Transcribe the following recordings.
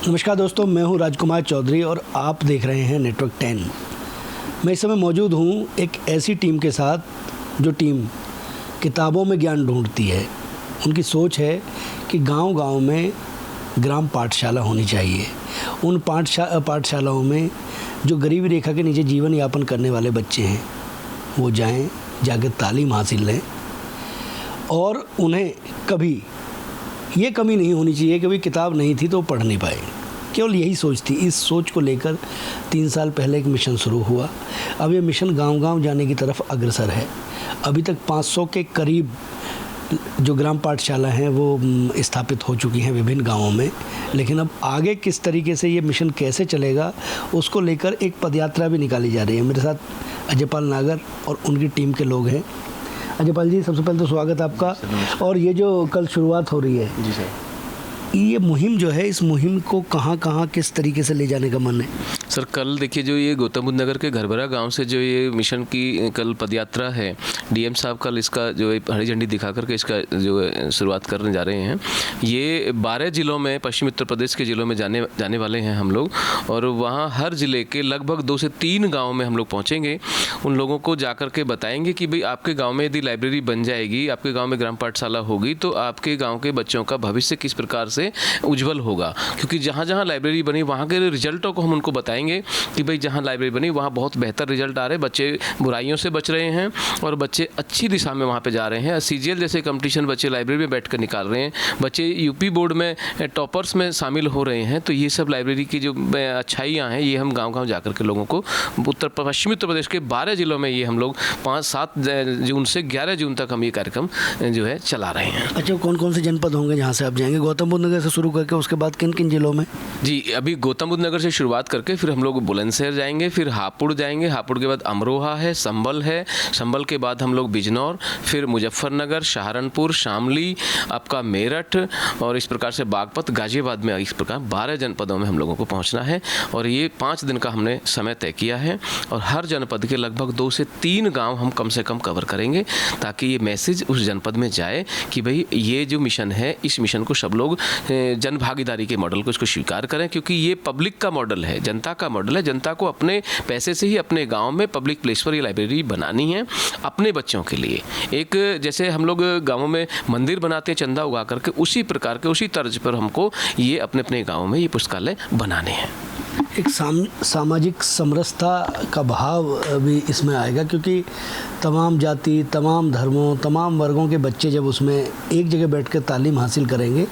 नमस्कार दोस्तों, मैं हूं राजकुमार चौधरी और आप देख रहे हैं नेटवर्क 10। मैं इस समय मौजूद हूं एक ऐसी टीम के साथ जो टीम किताबों में ज्ञान ढूंढती है। उनकी सोच है कि गांव-गांव में ग्राम पाठशाला होनी चाहिए। उन पाठशालाओं में जो गरीबी रेखा के नीचे जीवन यापन करने वाले बच्चे हैं वो जाकर तालीम हासिल लें और उन्हें कभी ये कमी नहीं होनी चाहिए कि भाई किताब नहीं थी तो वो पढ़ नहीं पाए। केवल यही सोच थी। इस सोच को लेकर 3 साल पहले एक मिशन शुरू हुआ। अब ये मिशन गांव-गांव जाने की तरफ अग्रसर है। अभी तक 500 के करीब जो ग्राम पाठशाला हैं वो स्थापित हो चुकी हैं विभिन्न गांवों में। लेकिन अब आगे किस तरीके से ये मिशन कैसे चलेगा उसको लेकर एक पदयात्रा भी निकाली जा रही है। मेरे साथ अजयपाल नागर और उनकी टीम के लोग हैं। अजयपाल जी, सबसे पहले तो स्वागत आपका। और ये जो कल शुरुआत हो रही है जी सर, ये मुहिम जो है, इस मुहिम को कहाँ किस तरीके से ले जाने का मन है? सर कल देखिए जो ये गौतम बुद्ध नगर के घरभरा गांव से जो ये मिशन की कल पदयात्रा है, डीएम साहब कल इसका जो हरी झंडी दिखा करके इसका जो शुरुआत करने जा रहे हैं। ये 12 जिलों में, पश्चिमी उत्तर प्रदेश के ज़िलों में जाने वाले हैं हम लोग। और वहाँ हर ज़िले के लगभग 2 से 3 गाँव में हम लोग पहुँचेंगे। उन लोगों को जा कर के बताएंगे कि भाई आपके गाँव में यदि लाइब्रेरी बन जाएगी, आपके गाँव में ग्राम पाठशाला होगी तो आपके गाँव के बच्चों का भविष्य किस प्रकार से उज्जवल होगा। क्योंकि जहाँ जहाँ लाइब्रेरी बनी वहाँ के रिजल्टों को हम उनको बताएंगे कि भाई जहाँ लाइब्रेरी बनी वहाँ बहुत बेहतर रिजल्ट आ रहे हैं, बच्चे बुराइयों से बच रहे हैं और बच्चे अच्छी दिशा में वहाँ पे जा रहे हैं। सीजीएल जैसे कंपटीशन बच्चे लाइब्रेरी में बैठ कर निकाल रहे हैं, बच्चे यूपी बोर्ड में टॉपर्स में शामिल हो रहे हैं। तो ये सब लाइब्रेरी की जो अच्छाइयाँ हैं ये हम गाँव-गाँव जाकर के लोगों को पश्चिमी उत्तर प्रदेश के 12 जिलों में ये हम लोग 5-7 जून से 11 जून तक हम ये कार्यक्रम जो है चला रहे हैं। अच्छा, कौन से जनपद होंगे जहाँ से आप जाएंगे? गौतम बुद्ध नगर से शुरू करके उसके बाद किन किन जिलों में? जी, अभी गौतम बुद्ध नगर से शुरुआत करके फिर हम लोग बुलंदशहर जाएंगे, फिर हापुड़ जाएंगे, हापुड़ के बाद अमरोहा है, संभल है, संभल के बाद हम लोग बिजनौर, फिर मुजफ्फरनगर, सहारनपुर, शामली, आपका मेरठ और इस प्रकार से बागपत, गाजियाबाद में इस प्रकार 12 जनपदों में हम लोगों को पहुंचना है। और ये 5 दिन का हमने समय तय किया है और हर जनपद के लगभग 2 से 3 गाँव हम कम से कम कवर करेंगे ताकि ये मैसेज उस जनपद में जाए कि भाई ये जो मिशन है, इस मिशन को सब लोग जन भागीदारी के मॉडल को इसको स्वीकार करें। क्योंकि ये पब्लिक का मॉडल है, जनता का मॉडल है। जनता को अपने पैसे से ही अपने गांव में पब्लिक प्लेस पर ये लाइब्रेरी बनानी है अपने बच्चों के लिए। एक जैसे हम लोग गांवों में मंदिर बनाते हैं चंदा उगा करके, उसी प्रकार के उसी तर्ज पर हमको ये अपने अपने गाँव में ये पुस्तकालय बनाने हैं। एक सामाजिक समरसता का भाव भी इसमें आएगा, क्योंकि तमाम जाति, तमाम धर्मों, तमाम वर्गों के बच्चे जब उसमें एक जगह बैठकर तालीम हासिल करेंगे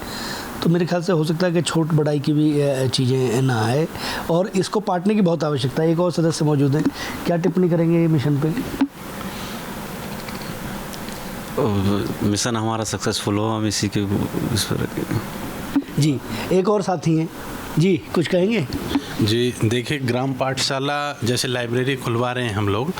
तो मेरे ख्याल से हो सकता है कि छोट बड़ाई की भी चीज़ें ना आए। और इसको पाटने की बहुत आवश्यकता है। एक और सदस्य मौजूद हैं, क्या टिप्पणी करेंगे ये मिशन पे? मिशन हमारा सक्सेसफुल हो, हम इसी के इस पर जी। एक और साथी हैं जी, कुछ कहेंगे? जी देखिए, ग्राम पाठशाला जैसे लाइब्रेरी खुलवा रहे हैं हम लोग,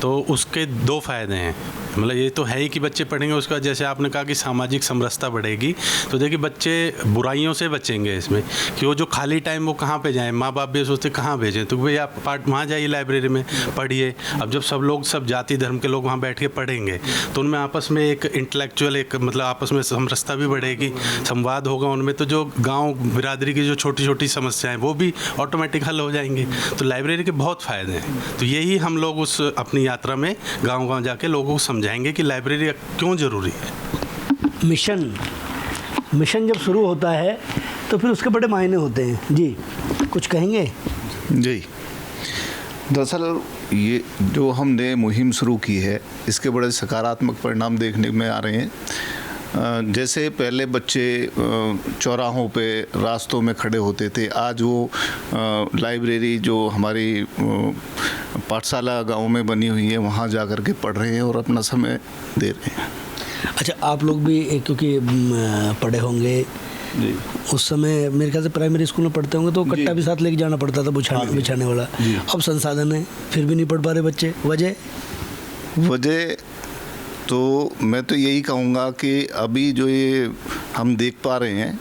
तो उसके 2 फ़ायदे हैं। मतलब ये तो है ही कि बच्चे पढ़ेंगे, उसके बाद जैसे आपने कहा कि सामाजिक समरसता बढ़ेगी। तो देखिए बच्चे बुराइयों से बचेंगे इसमें, कि वो जो खाली टाइम वो कहाँ पे जाएं, माँ बाप भी सोचते कहाँ भेजें, तो भाई आप वहाँ जाइए लाइब्रेरी में पढ़िए। अब जब सब लोग, सब जाति धर्म के लोग वहाँ बैठ के पढ़ेंगे तो उनमें आपस में एक इंटेलेक्चुअल, एक मतलब आपस में समरसता भी बढ़ेगी, संवाद होगा उनमें। तो जो गाँव बिरादरी की जो छोटी छोटी समस्याएँ वो भी ऑटोमेटिक हल हो जाएंगी। तो लाइब्रेरी के बहुत फ़ायदे हैं। तो यही हम लोग उस अपनी यात्रा में गाँव-गाँव जाके लोगों को समझाएंगे कि लाइब्रेरी क्यों ज़रूरी है। मिशन जब शुरू होता है तो फिर उसके बड़े मायने होते हैं। जी, कुछ कहेंगे? जी, दरअसल ये जो हमने मुहिम शुरू की है इसके बड़े सकारात्मक परिणाम देखने में आ रहे हैं। जैसे पहले बच्चे चौराहों पे, रास्तों में खड़े होते थे, आज वो लाइब्रेरी जो हमारी पाठशाला गांव में बनी हुई है वहाँ जा कर के पढ़ रहे हैं और अपना समय दे रहे हैं। अच्छा, आप लोग भी क्योंकि पढ़े होंगे जी, उस समय मेरे ख्याल से प्राइमरी स्कूल में पढ़ते होंगे तो कट्टा भी साथ लेके जाना पड़ता था बिछाने वाला। अब संसाधन है फिर भी नहीं पढ़ पा रहे बच्चे। वजह तो मैं तो यही कहूँगा कि अभी जो ये हम देख पा रहे हैं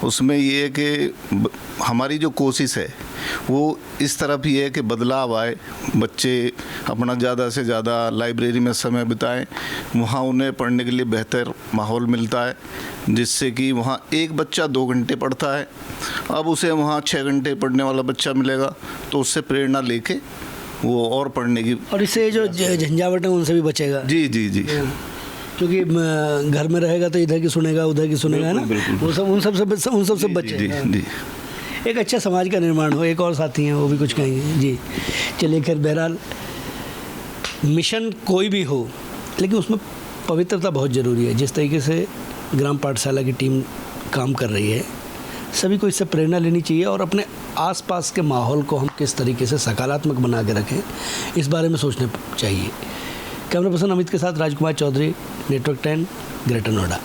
उसमें ये है कि हमारी जो कोशिश है वो इस तरफ ही है कि बदलाव आए, बच्चे अपना ज़्यादा से ज़्यादा लाइब्रेरी में समय बिताएं, वहाँ उन्हें पढ़ने के लिए बेहतर माहौल मिलता है, जिससे कि वहाँ एक बच्चा 2 घंटे पढ़ता है, अब उसे वहाँ 6 घंटे पढ़ने वाला बच्चा मिलेगा, तो उससे प्रेरणा लेके वो और पढ़ने की, और इससे जो झंझावट है उनसे भी बचेगा। जी जी जी, क्योंकि घर में रहेगा तो इधर की सुनेगा उधर की सुनेगा, है ना, वो सब उन सब से बचे। जी जी। एक अच्छा समाज का निर्माण हो। एक और साथी हैं, वो भी कुछ कहेंगे जी। चलिए, खैर बहरहाल मिशन कोई भी हो, लेकिन उसमें पवित्रता बहुत ज़रूरी है। जिस तरीके से ग्राम पाठशाला की टीम काम कर रही है, सभी को इससे प्रेरणा लेनी चाहिए और अपने आसपास के माहौल को हम किस तरीके से सकारात्मक बना के रखें, इस बारे में सोचना चाहिए। कैमरा पर्सन अमित के साथ राजकुमार चौधरी, नेटवर्क 10, ग्रेटर नोएडा।